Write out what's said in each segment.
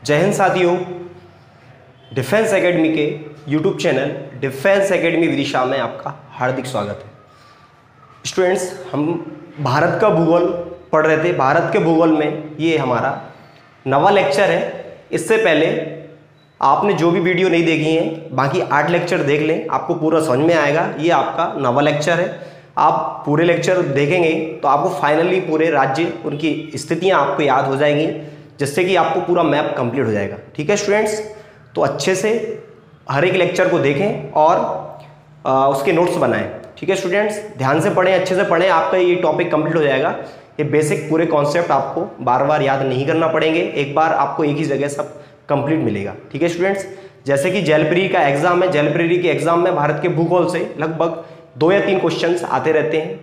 जय हिंद साथियों, defence academy के YouTube channel defence academy Vidisha में आपका हार्दिक स्वागत है। स्टूडेंट्स, हम भारत का भूगोल पढ़ रहे थे। भारत के भूगोल में ये हमारा नवा लेक्चर है। इससे पहले आपने जो भी वीडियो नहीं देखी है, बाकी 8 लेक्चर देख लें, आपको पूरा समझ में आएगा। ये आपका नवा लेक्चर है। आप पूरे लेक्चर देखेंगे तो आपको फाइनली पूरे राज्य, उनकी स्थितियाँ आपको याद हो जाएंगी, जिससे कि आपको पूरा मैप कंप्लीट हो जाएगा। ठीक है स्टूडेंट्स, तो अच्छे से हर एक लेक्चर को देखें और उसके नोट्स बनाएं। ठीक है स्टूडेंट्स, ध्यान से पढ़ें, अच्छे से पढ़ें, आपका ये टॉपिक कंप्लीट हो जाएगा। ये बेसिक पूरे कॉन्सेप्ट आपको बार बार याद नहीं करना पड़ेंगे, एक बार आपको एक ही जगह सब कंप्लीट मिलेगा। ठीक है स्टूडेंट्स, जैसे कि जेल प्री का एग्जाम है, जेल प्री के एग्जाम में भारत के भूगोल से लगभग 2 या 3 क्वेश्चंस आते रहते हैं,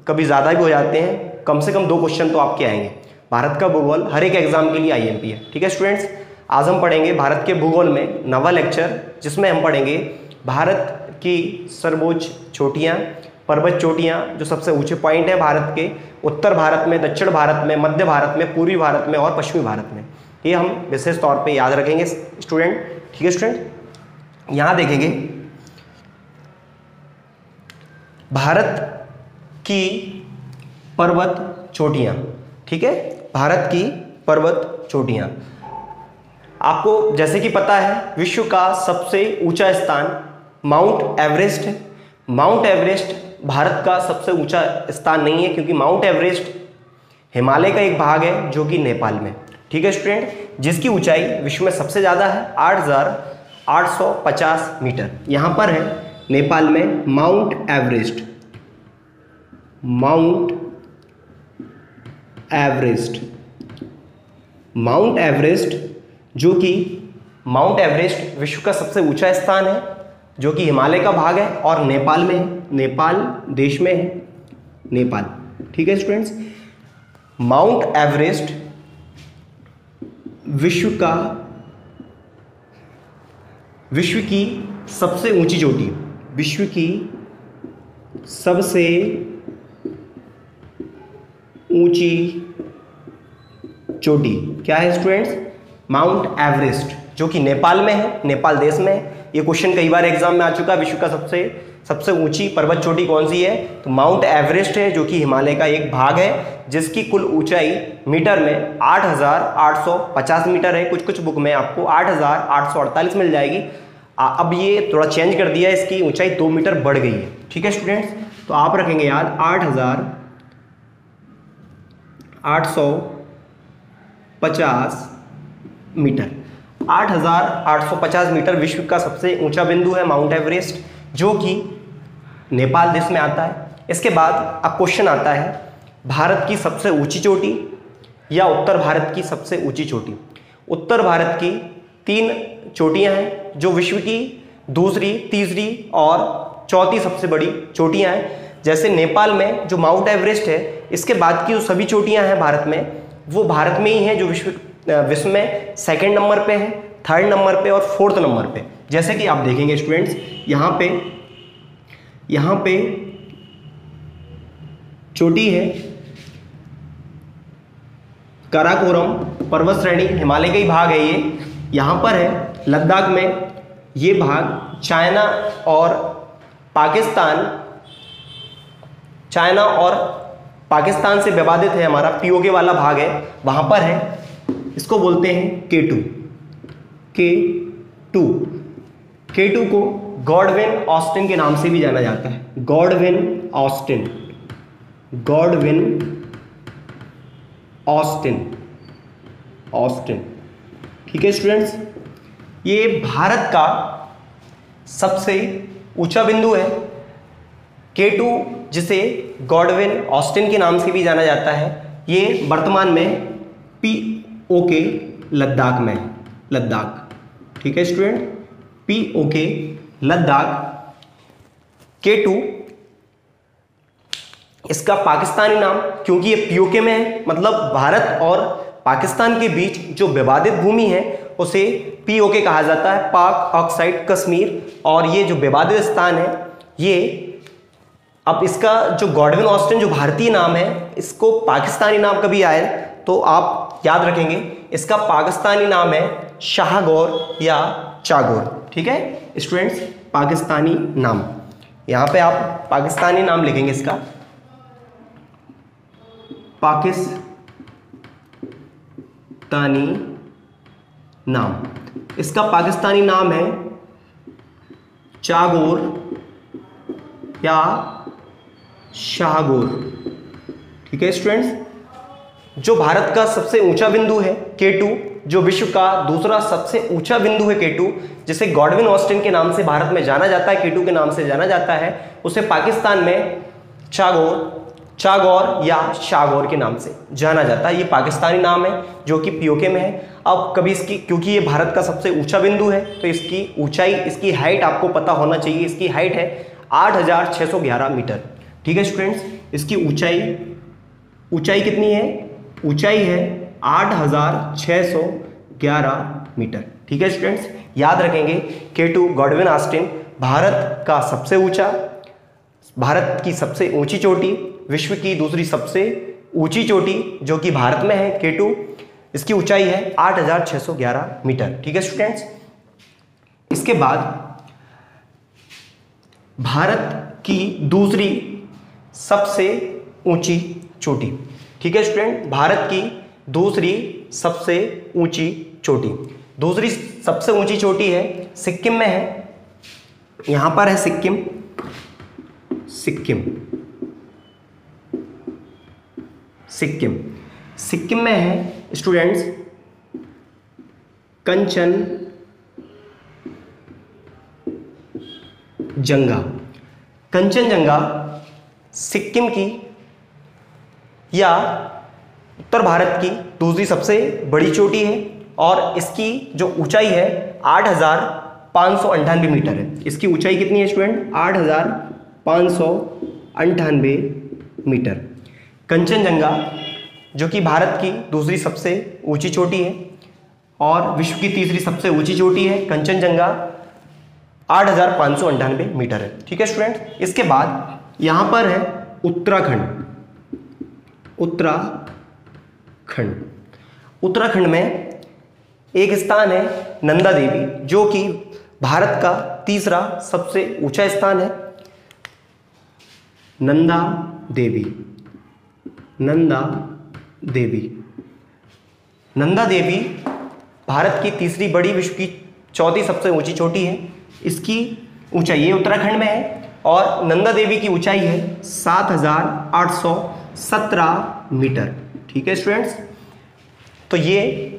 कभी ज़्यादा भी हो जाते हैं, कम से कम 2 क्वेश्चन तो आपके आएंगे। भारत का भूगोल हर एक एग्जाम के लिए आईएमपी है। ठीक है स्टूडेंट्स, आज हम पढ़ेंगे भारत के भूगोल में नवा लेक्चर, जिसमें हम पढ़ेंगे भारत की सर्वोच्च चोटियाँ, पर्वत चोटियाँ, जो सबसे ऊंचे पॉइंट है भारत के, उत्तर भारत में, दक्षिण भारत में, मध्य भारत में, पूर्वी भारत में और पश्चिमी भारत में। ये हम विशेष तौर पे याद रखेंगे स्टूडेंट। ठीक है स्टूडेंट, यहाँ देखेंगे भारत की पर्वत चोटियाँ। ठीक है, भारत की पर्वत चोटियाँ। आपको जैसे कि पता है, विश्व का सबसे ऊंचा स्थान माउंट एवरेस्ट है। माउंट एवरेस्ट भारत का सबसे ऊंचा स्थान नहीं है, क्योंकि माउंट एवरेस्ट हिमालय का एक भाग है जो कि नेपाल में। ठीक है स्टूडेंट, जिसकी ऊंचाई विश्व में सबसे ज़्यादा है, 8,850 मीटर। यहाँ पर है नेपाल में mount Everest. Mount Everest, mount Everest, जो कि माउंट एवरेस्ट विश्व का सबसे ऊंचा स्थान है, जो कि हिमालय का भाग है और नेपाल में है, नेपाल देश में है, नेपाल। ठीक है स्टूडेंट्स, माउंट एवरेस्ट विश्व की सबसे ऊंची चोटी, विश्व की सबसे ऊंची चोटी क्या है स्टूडेंट्स? माउंट एवरेस्ट, जो कि नेपाल में है, नेपाल देश में है। ये क्वेश्चन कई बार एग्जाम में आ चुका है, विश्व का सबसे ऊंची पर्वत चोटी कौन सी है? तो माउंट एवरेस्ट है, जो कि हिमालय का एक भाग है, जिसकी कुल ऊंचाई मीटर में 8,850 मीटर है। कुछ बुक में आपको 8,848 मिल जाएगी। अब ये थोड़ा चेंज कर दिया है, इसकी ऊंचाई 2 मीटर बढ़ गई है। ठीक है स्टूडेंट्स, तो आप रखेंगे याद 8,850 मीटर। 8,850 मीटर विश्व का सबसे ऊंचा बिंदु है माउंट एवरेस्ट, जो कि नेपाल देश में आता है। इसके बाद अब क्वेश्चन आता है, भारत की सबसे ऊंची चोटी या उत्तर भारत की सबसे ऊंची चोटी? उत्तर भारत की 3 चोटियां हैं, जो विश्व की दूसरी, तीसरी और चौथी सबसे बड़ी चोटियां हैं। जैसे नेपाल में जो माउंट एवरेस्ट है, इसके बाद की जो सभी चोटियां हैं भारत में, वो भारत में ही हैं, जो विश्व में 2nd नंबर पे है, 3rd नंबर पे और 4th नंबर पे। जैसे कि आप देखेंगे स्टूडेंट्स, यहाँ पे चोटी है काराकोरम पर्वत श्रेणी, हिमालय का ही भाग है ये। यहाँ पर है लद्दाख में, ये भाग चाइना और पाकिस्तान से विवादित है, हमारा पीओके वाला भाग है, वहाँ पर है। इसको बोलते हैं K2 को गॉडविन ऑस्टिन के नाम से भी जाना जाता है। Godwin Austen. ठीक है स्टूडेंट्स, ये भारत का सबसे ऊंचा बिंदु है K2, जिसे गॉडविन ऑस्टिन के नाम से भी जाना जाता है। ये वर्तमान में पीओके लद्दाख में, लद्दाख। ठीक है स्टूडेंट, पीओके लद्दाख। K2 इसका पाकिस्तानी नाम, क्योंकि ये पीओके में है, मतलब भारत और पाकिस्तान के बीच जो विवादित भूमि है उसे पीओके कहा जाता है, पाक ऑक्साइड कश्मीर। और ये जो विवादित स्थान है, ये अब इसका जो गॉडविन ऑस्टिन जो भारतीय नाम है, इसको पाकिस्तानी नाम कभी आए तो आप याद रखेंगे इसका पाकिस्तानी नाम है शाहगौर या चागोर। ठीक है स्टूडेंट्स, पाकिस्तानी नाम, यहां पे आप पाकिस्तानी नाम लिखेंगे इसका, पाकिस्तानी नाम, इसका पाकिस्तानी नाम है चागोर या शाहगौर। ठीक है स्टूडेंट्स, जो भारत का सबसे ऊंचा बिंदु है K2, जो विश्व का दूसरा सबसे ऊंचा बिंदु है K2, जिसे गॉडविन ऑस्टिन के नाम से भारत में जाना जाता है, K2 के नाम से जाना जाता है, उसे पाकिस्तान में चागौर या शाहगौर के नाम से जाना जाता है। ये पाकिस्तानी नाम है जो कि POK में है। अब कभी इसकी, क्योंकि ये भारत का सबसे ऊंचा बिंदु है तो इसकी ऊंचाई, इसकी हाइट आपको पता होना चाहिए। इसकी हाइट है 8611 मीटर। ठीक है स्टूडेंट्स, इसकी ऊंचाई कितनी है? ऊंचाई है 8611 मीटर। ठीक है स्टूडेंट्स, याद रखेंगे K2 गॉडविन ऑस्टिन भारत का सबसे ऊंचा, भारत की सबसे ऊंची चोटी, विश्व की दूसरी सबसे ऊंची चोटी जो कि भारत में है K2, इसकी ऊंचाई है 8611 मीटर। ठीक है स्टूडेंट्स, इसके बाद भारत की दूसरी सबसे ऊंची चोटी। ठीक है स्टूडेंट, भारत की दूसरी सबसे ऊंची चोटी, दूसरी सबसे ऊंची चोटी है सिक्किम में है, यहां पर है सिक्किम में है स्टूडेंट्स कंचनजंगा सिक्किम की या उत्तर भारत की दूसरी सबसे बड़ी चोटी है और इसकी जो ऊंचाई है 8598 मीटर है। इसकी ऊंचाई कितनी है स्टूडेंट? 8598 मीटर। कंचनजंगा जो कि भारत की दूसरी सबसे ऊंची चोटी है और विश्व की तीसरी सबसे ऊंची चोटी है। कंचनजंगा 8598 मीटर है। ठीक है स्टूडेंट, इसके बाद यहां पर है उत्तराखंड में एक स्थान है नंदा देवी, जो कि भारत का तीसरा सबसे ऊंचा स्थान है। नंदा देवी भारत की तीसरी बड़ी, विश्व की चौथी सबसे ऊंची चोटी है। इसकी ऊंचाई, ये उत्तराखंड में है और नंदा देवी की ऊंचाई है 7817 मीटर। ठीक है स्टूडेंट्स, तो ये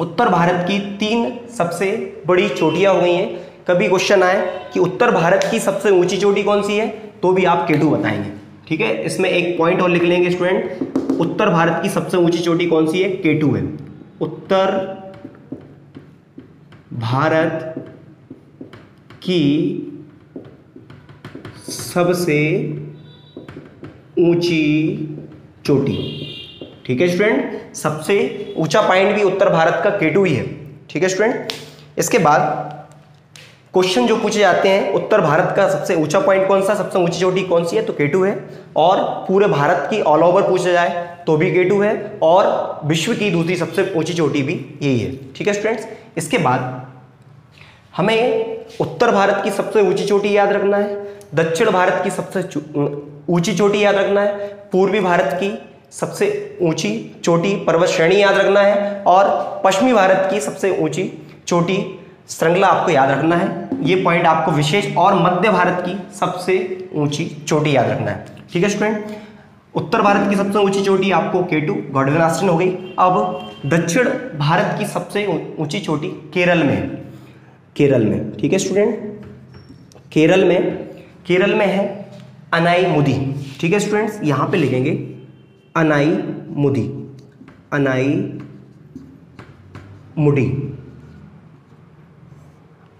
उत्तर भारत की 3 सबसे बड़ी चोटियां हो गई हैं। कभी क्वेश्चन आए कि उत्तर भारत की सबसे ऊंची चोटी कौन सी है, तो भी आप K2 बताएंगे। ठीक है, इसमें एक पॉइंट और लिख लेंगे स्टूडेंट, उत्तर भारत की सबसे ऊंची चोटी कौन सी है? K2 है। उत्तर भारत की सबसे ऊंची चोटी। ठीक है स्टूडेंट, सबसे ऊंचा पॉइंट भी उत्तर भारत का K2 ही है। ठीक है स्टूडेंट, इसके बाद क्वेश्चन जो पूछे जाते हैं, उत्तर भारत का सबसे ऊंचा पॉइंट कौन सा, सबसे ऊंची चोटी कौन सी है, तो K2 है। और पूरे भारत की ऑल ओवर पूछा जाए तो भी K2 है और विश्व की दूसरी सबसे ऊंची चोटी भी यही है। ठीक है स्टूडेंट्स, इसके बाद हमें उत्तर भारत की सबसे ऊंची चोटी याद रखना है, दक्षिण भारत की सबसे ऊंची चोटी याद रखना है, पूर्वी भारत की सबसे ऊंची चोटी पर्वत श्रेणी याद रखना है और पश्चिमी भारत की सबसे ऊंची चोटी श्रृंखला आपको याद रखना है। ये पॉइंट आपको विशेष, और मध्य भारत की सबसे ऊंची चोटी याद रखना है। ठीक है स्टूडेंट, उत्तर भारत की सबसे ऊंची चोटी आपको K2 गॉडविन ऑस्टिन हो गई। अब दक्षिण भारत की सबसे ऊंची चोटी केरल में है। ठीक है स्टूडेंट, केरल में है अनाईमुदी। ठीक है स्टूडेंट्स, यहां पे लिखेंगे अनाईमुदी।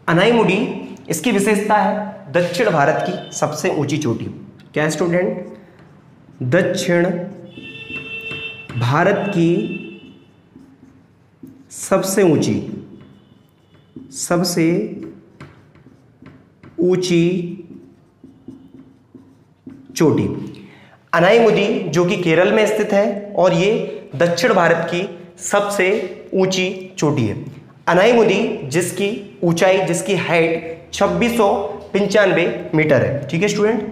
अनाईमुदी इसकी विशेषता है दक्षिण भारत की सबसे ऊंची चोटी। क्या है स्टूडेंट? दक्षिण भारत की सबसे ऊंची चोटी अनाईमुदी, जो कि केरल में स्थित है और ये दक्षिण भारत की सबसे ऊंची चोटी है। अनाईमुदी जिसकी ऊंचाई, जिसकी हाइट 2695 मीटर है। ठीक है स्टूडेंट,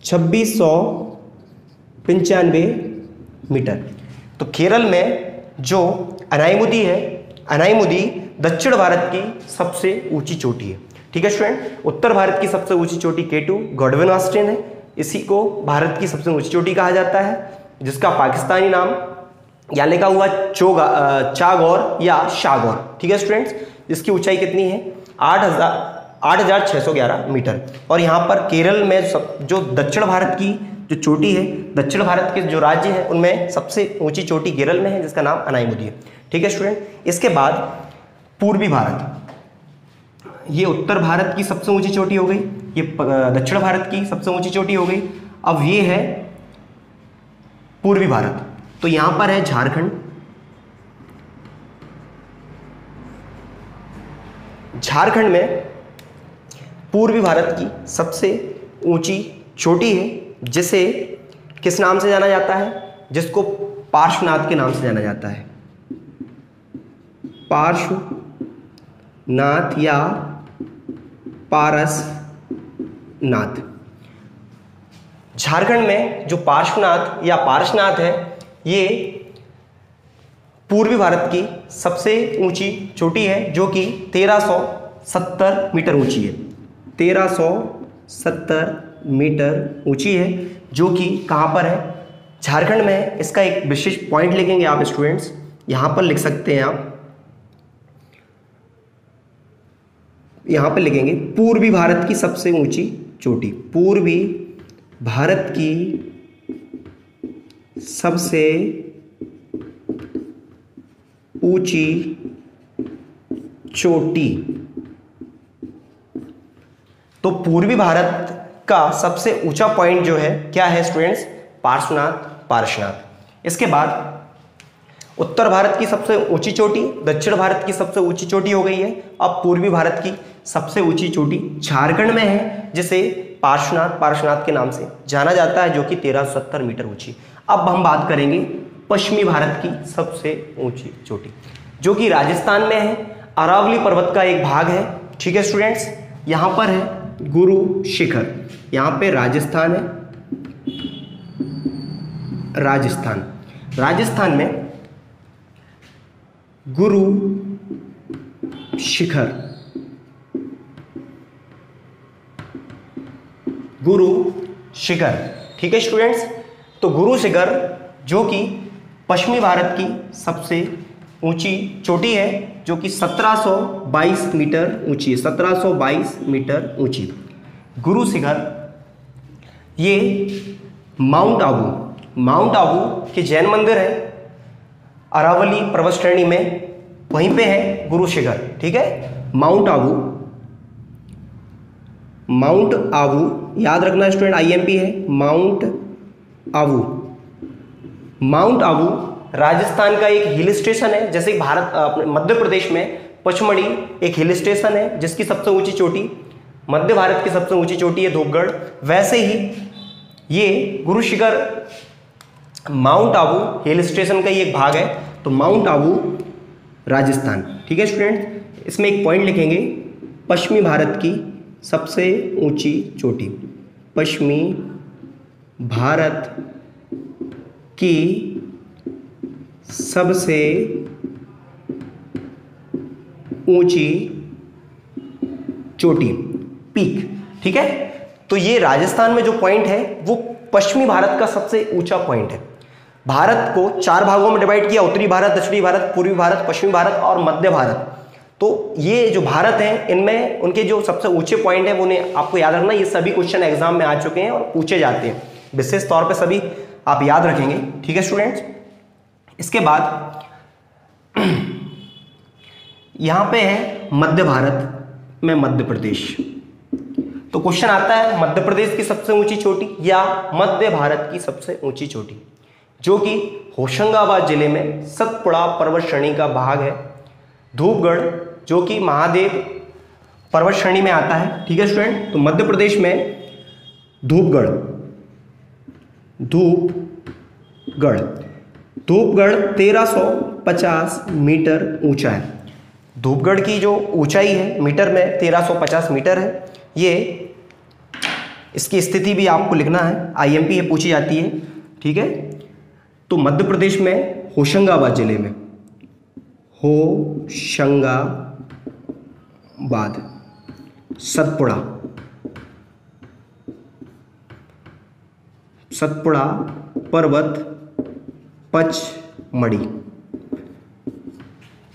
2695 मीटर। तो केरल में जो अनाईमुदी है, अनाईमुदी दक्षिण भारत की सबसे ऊंची चोटी है। ठीक है स्टूडेंट, उत्तर भारत की सबसे ऊंची चोटी K2 गॉडविन ऑस्टिन है। इसी को भारत की सबसे ऊंची चोटी कहा जाता है, जिसका पाकिस्तानी नाम या लिखा हुआ चागौर या शागौर। ठीक है स्टूडेंट्स, जिसकी ऊंचाई कितनी है 8611 मीटर। और यहाँ पर केरल में जो दक्षिण भारत की जो चोटी है, दक्षिण भारत के जो राज्य हैं उनमें सबसे ऊंची चोटी केरल में है, जिसका नाम अनाईमुदी है। ठीक है स्टूडेंट, इसके बाद पूर्वी भारत, ये उत्तर भारत की सबसे ऊंची चोटी हो गई, ये दक्षिण भारत की सबसे ऊंची चोटी हो गई। अब ये है पूर्वी भारत, तो यहां पर है झारखंड। झारखंड में पूर्वी भारत की सबसे ऊंची चोटी है, जिसे किस नाम से जाना जाता है, जिसको पार्श्वनाथ के नाम से जाना जाता है। पार्श्वनाथ या पारसनाथ। झारखंड में जो पार्श्वनाथ या पारसनाथ है, ये पूर्वी भारत की सबसे ऊंची चोटी है, जो कि 1370 मीटर ऊंची है। 1370 मीटर ऊंची है, जो कि कहाँ पर है, झारखंड में है। इसका एक विशेष पॉइंट लिखेंगे आप स्टूडेंट्स, यहाँ पर लिख सकते हैं आप, यहाँ पर लिखेंगे पूर्वी भारत की सबसे ऊंची चोटी। पूर्वी भारत की सबसे ऊंची चोटी। तो पूर्वी भारत का सबसे ऊंचा पॉइंट जो है क्या है स्टूडेंट्स, पार्श्वनाथ। इसके बाद उत्तर भारत की सबसे ऊंची चोटी, दक्षिण भारत की सबसे ऊंची चोटी हो गई है। अब पूर्वी भारत की सबसे ऊंची चोटी झारखंड में है, जिसे पार्श्वनाथ के नाम से जाना जाता है, जो कि 1370 मीटर ऊंची। अब हम बात करेंगे पश्चिमी भारत की सबसे ऊंची चोटी, जो कि राजस्थान में है, अरावली पर्वत का एक भाग है। ठीक है स्टूडेंट्स, यहां पर है गुरु शिखर, यहां पे राजस्थान है। राजस्थान में गुरु शिखर, ठीक है स्टूडेंट्स। तो गुरु शिखर जो कि पश्चिमी भारत की सबसे ऊंची चोटी है, जो कि 1722 मीटर ऊंची है, 1722 मीटर ऊंची गुरु शिखर। ये माउंट आबू के जैन मंदिर है, अरावली पर्वत श्रेणी में, वहीं पे है गुरु शिखर। ठीक है, माउंट आबू याद रखना स्टूडेंट, IMP है माउंट आबू राजस्थान का एक हिल स्टेशन है। जैसे भारत मध्य प्रदेश में पचमढ़ी एक हिल स्टेशन है, जिसकी सबसे ऊंची चोटी मध्य भारत की सबसे ऊंची चोटी है धूपगढ़, वैसे ही ये Guru Shikhar mount Abu hill station का ही एक भाग है। तो माउंट आबू राजस्थान। ठीक है स्टूडेंट, इसमें एक पॉइंट लिखेंगे, पश्चिमी भारत की सबसे ऊंची चोटी, पश्चिमी भारत की सबसे ऊंची चोटी, पीक। ठीक है, तो ये राजस्थान में जो पॉइंट है वो पश्चिमी भारत का सबसे ऊंचा पॉइंट है। भारत को 4 भागों में डिवाइड किया, उत्तरी भारत, दक्षिणी भारत, पूर्वी भारत, पश्चिमी भारत और मध्य भारत। तो ये जो भारत है, इनमें उनके जो सबसे ऊंचे पॉइंट है वो उन्हें आपको याद रखना। ये सभी क्वेश्चन एग्जाम में आ चुके हैं और पूछे जाते हैं, विशेष तौर पे सभी आप याद रखेंगे। ठीक है स्टूडेंट्स, इसके बाद यहां पे है मध्य भारत में मध्य प्रदेश। तो क्वेश्चन आता है मध्य प्रदेश की सबसे ऊंची चोटी या मध्य भारत की सबसे ऊंची चोटी, जो कि होशंगाबाद जिले में सतपुड़ा पर्वत श्रेणी का भाग है। धूपगढ़ जो कि महादेव पर्वत श्रेणी में आता है। ठीक है स्टूडेंट, तो मध्य प्रदेश में धूपगढ़ 1350 1350 मीटर ऊंचा है। धूपगढ़ की जो ऊंचाई है मीटर में 1350 मीटर है। ये इसकी स्थिति भी आपको लिखना है, आईएमपी ये पूछी जाती है, ठीक है। तो मध्य प्रदेश में होशंगाबाद जिले में, होशंगाबाद, सतपुड़ा पर्वत,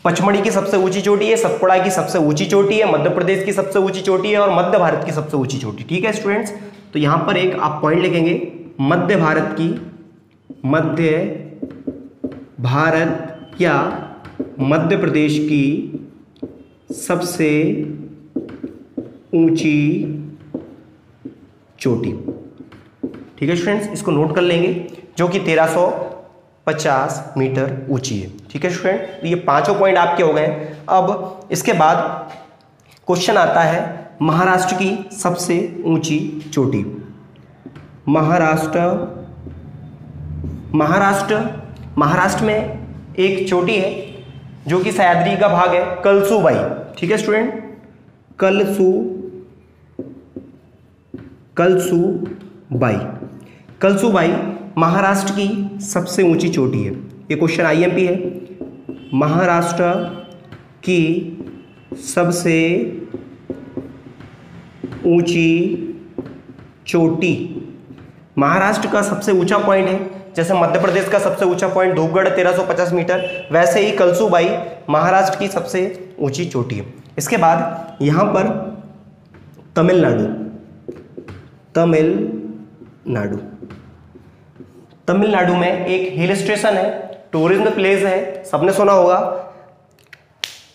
पचमढ़ी की सबसे ऊंची चोटी है, सतपुड़ा की सबसे ऊंची चोटी है, मध्य प्रदेश की सबसे ऊंची चोटी है और मध्य भारत की सबसे ऊंची चोटी, ठीक है स्टूडेंट्स। तो यहां पर एक आप पॉइंट लिखेंगे, मध्य भारत या मध्य प्रदेश की सबसे ऊंची चोटी, ठीक है स्टूडेंट्स, इसको नोट कर लेंगे, जो कि 1350 मीटर ऊंची है, ठीक है स्टूडेंट। तो ये पांचों पॉइंट आपके हो गए। अब इसके बाद क्वेश्चन आता है महाराष्ट्र की सबसे ऊंची चोटी। महाराष्ट्र में एक चोटी है जो कि सह्याद्री का भाग है, कलसूबाई, ठीक है स्टूडेंट, कलसूबाई महाराष्ट्र की सबसे ऊंची चोटी है। ये क्वेश्चन आईएमपी है। महाराष्ट्र की सबसे ऊंची चोटी, महाराष्ट्र का सबसे ऊंचा पॉइंट है, जैसे मध्य प्रदेश का सबसे ऊंचा पॉइंट धूपगढ़ 1350 मीटर, वैसे ही कलसूबाई महाराष्ट्र की सबसे ऊंची चोटी है। इसके बाद यहां पर तमिलनाडु में एक हिल स्टेशन है, टूरिज्म प्लेस है, सबने सुना होगा,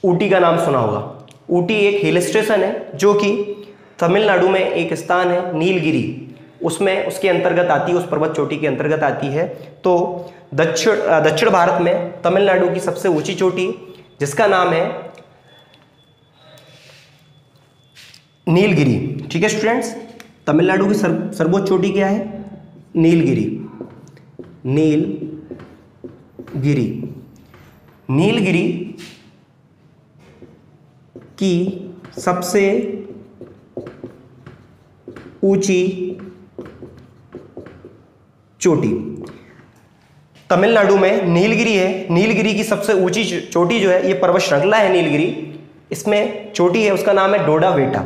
ऊटी का नाम सुना होगा। ऊटी एक हिल स्टेशन है जो कि तमिलनाडु में एक स्थान है, नीलगिरी, उसमें उसके अंतर्गत आती है, उस पर्वत चोटी के अंतर्गत आती है। तो दक्षिण भारत में तमिलनाडु की सबसे ऊंची चोटी जिसका नाम है नीलगिरी, ठीक है स्टूडेंट्स। तमिलनाडु की सर्वोच्च चोटी क्या है? नीलगिरी की सबसे ऊंची चोटी तमिलनाडु में नीलगिरी है। नीलगिरी की सबसे ऊंची चोटी जो है, ये पर्वत श्रृंखला है नीलगिरी, इसमें चोटी है, उसका नाम है डोडा वेटा।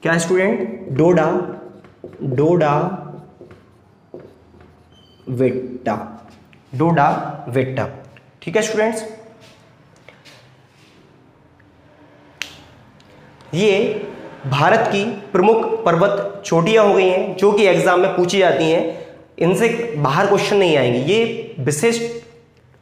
क्या स्टूडेंट? डोडा वेटा, ठीक है स्टूडेंट्स। ये भारत की प्रमुख पर्वत चोटियां हो गई हैं जो कि एग्जाम में पूछी जाती हैं, इनसे बाहर क्वेश्चन नहीं आएंगे। ये विशिष्ट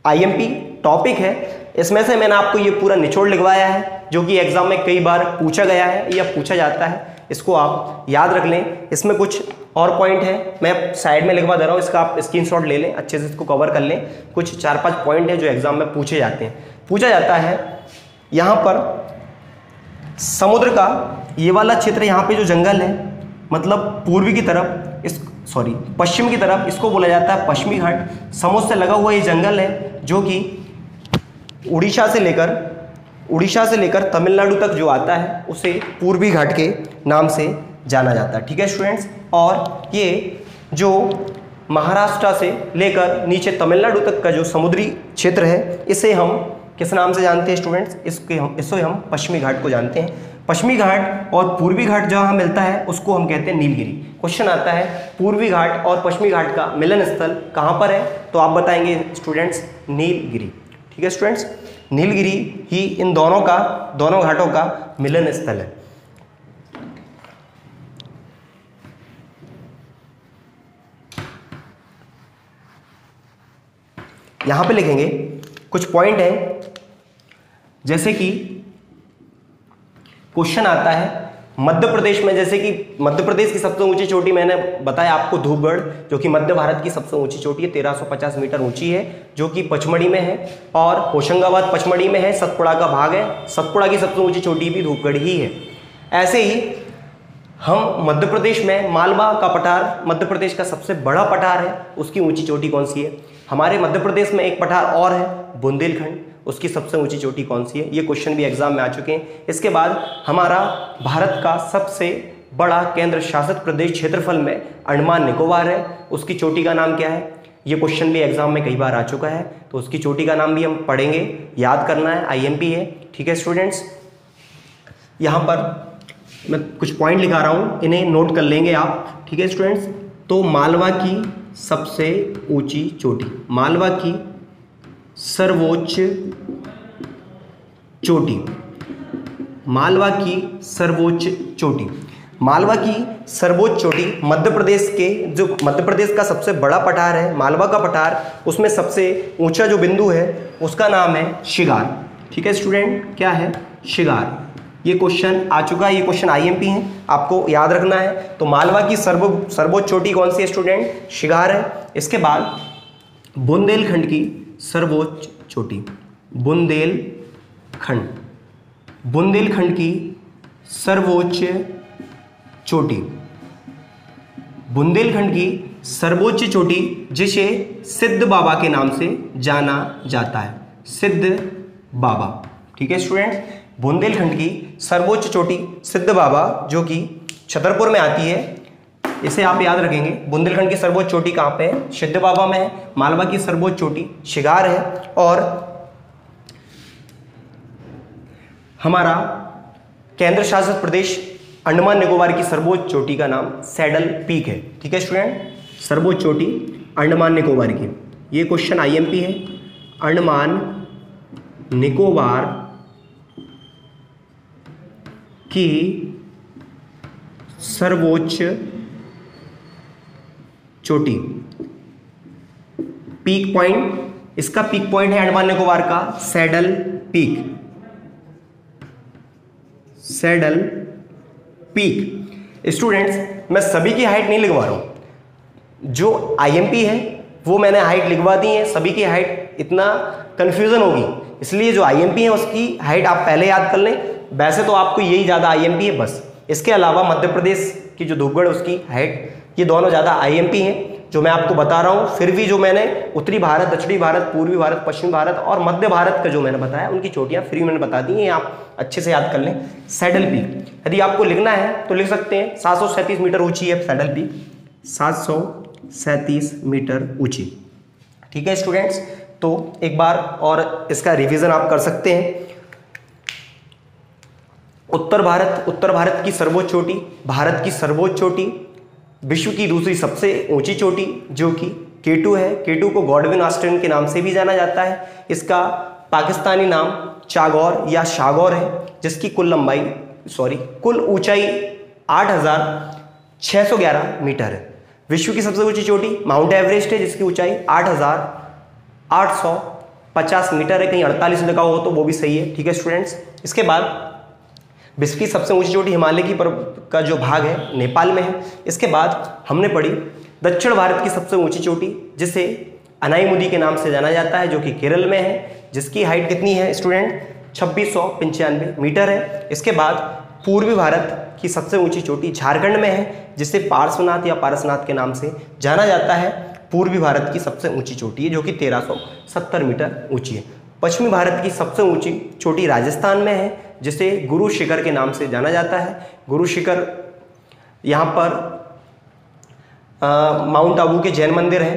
आईएमपी टॉपिक है, इसमें से मैंने आपको ये पूरा निचोड़ लिखवाया है जो कि एग्जाम में कई बार पूछा गया है या पूछा जाता है, इसको आप याद रख लें। इसमें कुछ और पॉइंट है, मैं साइड में लिखवा दे रहा हूँ, इसका आप स्क्रीनशॉट ले लें, अच्छे से इसको कवर कर लें। कुछ 4-5 पॉइंट है जो एग्जाम में पूछे जाते हैं। पूछा जाता है यहाँ पर समुद्र का ये वाला क्षेत्र, यहाँ पे जो जंगल है, मतलब पूर्वी की तरफ, पश्चिम की तरफ, इसको बोला जाता है पश्चिमी घाट। समुद्र से लगा हुआ ये जंगल है जो कि उड़ीसा से लेकर तमिलनाडु तक जो आता है उसे पूर्वी घाट के नाम से जाना जाता है, ठीक है स्टूडेंट्स। और ये जो महाराष्ट्र से लेकर नीचे तमिलनाडु तक का जो समुद्री क्षेत्र है, इसे हम किस नाम से जानते हैं स्टूडेंट्स? इसे हम पश्चिमी घाट को जानते हैं। पश्चिमी घाट और पूर्वी घाट जहाँ मिलता है उसको हम कहते हैं नीलगिरी। क्वेश्चन आता है पूर्वी घाट और पश्चिमी घाट का मिलन स्थल कहाँ पर है? तो आप बताएंगे स्टूडेंट्स नीलगिरी, ठीक है स्टूडेंट्स। नीलगिरी ही इन दोनों घाटों का मिलन स्थल है। यहां पे लिखेंगे कुछ पॉइंट है, जैसे कि क्वेश्चन आता है मध्य प्रदेश में, जैसे कि मध्य प्रदेश की सबसे ऊंची चोटी मैंने बताया आपको धूपगढ़, जो कि मध्य भारत की सबसे ऊंची चोटी है, 1350 मीटर ऊंची है, जो कि पचमढ़ी में है, और होशंगाबाद पचमढ़ी में है, सतपुड़ा का भाग है। सतपुड़ा की सबसे ऊंची चोटी भी धूपगढ़ ही है। ऐसे ही हम मध्य प्रदेश में मालवा का पठार, मध्य प्रदेश का सबसे बड़ा पठार है, उसकी ऊंची चोटी कौन सी है? हमारे मध्य प्रदेश में एक पठार और है बुंदेलखंड, उसकी सबसे ऊंची चोटी कौन सी है? ये क्वेश्चन भी एग्जाम में आ चुके हैं। इसके बाद हमारा भारत का सबसे बड़ा केंद्र शासित प्रदेश क्षेत्रफल में अंडमान निकोबार है, उसकी चोटी का नाम क्या है? ये क्वेश्चन भी एग्जाम में कई बार आ चुका है, तो उसकी चोटी का नाम भी हम पढ़ेंगे, याद करना है, आईएमपी है। ठीक है स्टूडेंट्स, यहाँ पर मैं कुछ पॉइंट लिखा रहा हूँ, इन्हें नोट कर लेंगे आप। ठीक है स्टूडेंट्स, तो मालवा की सबसे ऊंची चोटी, मालवा की सर्वोच्च चोटी, मालवा की सर्वोच्च चोटी, मालवा की सर्वोच्च चोटी मध्य प्रदेश के, जो मध्य प्रदेश का सबसे बड़ा पठार है मालवा का पठार, उसमें सबसे ऊंचा जो बिंदु है उसका नाम है शिगार। ठीक है स्टूडेंट, क्या है? शिगार। ये क्वेश्चन आ चुका है, ये क्वेश्चन आईएमपी है, आपको याद रखना है। तो मालवा की सर्वोच्च चोटी कौन सी है स्टूडेंट? शिगार है। इसके बाद बुंदेलखंड की सर्वोच्च चोटी, बुंदेलखंड, बुंदेलखंड की सर्वोच्च चोटी, बुंदेलखंड की सर्वोच्च चोटी जिसे सिद्ध बाबा के नाम से जाना जाता है, सिद्ध बाबा। ठीक है स्टूडेंट, बुंदेलखंड की सर्वोच्च चोटी सिद्ध बाबा, जो कि छतरपुर में आती है, इसे आप याद रखेंगे। बुंदेलखंड की सर्वोच्च चोटी कहाँ पे है? सिद्ध बाबा में है। मालवा की सर्वोच्च चोटी शिगार है। और हमारा केंद्र शासित प्रदेश अंडमान निकोबार की सर्वोच्च चोटी का नाम सैडल पीक है। ठीक है स्टूडेंट, सर्वोच्च चोटी अंडमान निकोबार की, ये क्वेश्चन आईएमपी है। अंडमान निकोबार की सर्वोच्च चोटी, पीक पॉइंट, इसका पीक पॉइंट है अंडमान निकोबार का saddle peak, saddle peak. Students, मैं सभी की हाइट नहीं लिखवा रहा हूं, जो आईएमपी है वो मैंने हाइट लिखवा दी है, सभी की हाइट इतना कंफ्यूजन होगी, इसलिए जो आईएमपी है उसकी हाइट आप पहले याद कर लें। वैसे तो आपको यही ज़्यादा आईएमपी है बस, इसके अलावा मध्य प्रदेश की जो धूपगढ़ उसकी हाइट, ये दोनों ज़्यादा आईएमपी हैं जो मैं आपको बता रहा हूँ। फिर भी जो मैंने उत्तरी भारत, दक्षिणी भारत, पूर्वी भारत, पश्चिमी भारत और मध्य भारत का जो मैंने बताया उनकी चोटियाँ फ्री मैंने बता दी हैं, आप अच्छे से याद कर लें। सैडल पीक यदि आपको लिखना है तो लिख सकते हैं, 737 मीटर ऊंची है सैडल पीक, 737 मीटर ऊंची। ठीक है स्टूडेंट्स, तो एक बार और इसका रिवीजन आप कर सकते हैं। उत्तर भारत की सर्वोच्च चोटी, भारत की सर्वोच्च चोटी, विश्व की दूसरी सबसे ऊंची चोटी जो कि K2 है। K2 को गॉडविन ऑस्टिन के नाम से भी जाना जाता है। इसका पाकिस्तानी नाम चागौर या शागौर है, जिसकी कुल ऊंचाई 8,611 मीटर है। विश्व की सबसे ऊंची चोटी माउंट एवरेस्ट है, जिसकी ऊंचाई 8,850 मीटर है, कहीं 48 लिखा हो तो वो भी सही है। ठीक है स्टूडेंट्स, इसके बाद विश्व की सबसे ऊंची चोटी हिमालय की का जो भाग है नेपाल में है। इसके बाद हमने पढ़ी दक्षिण भारत की सबसे ऊंची चोटी, जिसे अनाईमुदी के नाम से जाना जाता है, जो कि केरल में है, जिसकी हाइट कितनी है स्टूडेंट? 2695 मीटर है। इसके बाद पूर्वी भारत की सबसे ऊंची चोटी झारखंड में है, जिसे पार्श्वनाथ या पारसनाथ के नाम से जाना जाता है। पूर्वी भारत की सबसे ऊंची चोटी है, जो कि 1370 मीटर ऊंची है। पश्चिमी भारत की सबसे ऊंची चोटी राजस्थान में है, जिसे गुरु शिखर के नाम से जाना जाता है। गुरु शिखर यहाँ पर माउंट आबू के जैन मंदिर है,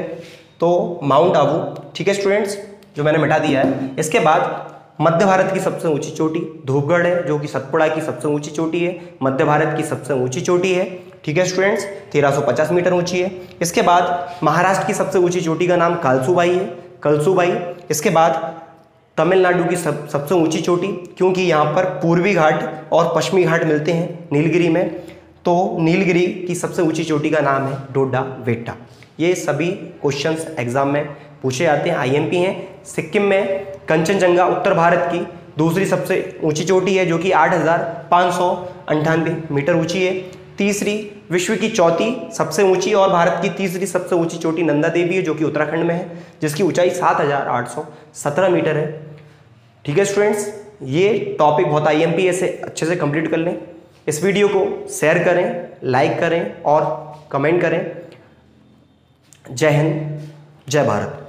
तो माउंट आबू। ठीक है स्टूडेंट्स, जो मैंने मिटा दिया है। इसके बाद मध्य भारत की सबसे ऊंची चोटी धूपगढ़ है, जो कि सतपुड़ा की सबसे ऊंची चोटी है, मध्य भारत की सबसे ऊंची चोटी है। ठीक है स्टूडेंट्स, 1350 मीटर ऊंची है। इसके बाद महाराष्ट्र की सबसे ऊंची चोटी का नाम कालसूबाई है, कलसूबाई। इसके बाद तमिलनाडु की सबसे ऊंची चोटी, क्योंकि यहाँ पर पूर्वी घाट और पश्चिमी घाट मिलते हैं नीलगिरी में, तो नीलगिरी की सबसे ऊंची चोटी का नाम है डोडा बेट्टा। ये सभी क्वेश्चंस एग्जाम में पूछे जाते हैं, आईएमपी हैं। सिक्किम में कंचनजंगा उत्तर भारत की दूसरी सबसे ऊंची चोटी है, जो कि 8,598 मीटर ऊंची है। तीसरी विश्व की चौथी सबसे ऊंची और भारत की तीसरी सबसे ऊंची चोटी नंदा देवी है, जो कि उत्तराखंड में है, जिसकी ऊंचाई 7,817 मीटर है। ठीक है स्टूडेंट्स, ये टॉपिक बहुत आईएमपी है, इसे अच्छे से कंप्लीट कर लें। इस वीडियो को शेयर करें, लाइक करें और कमेंट करें। जय हिंद, जय भारत।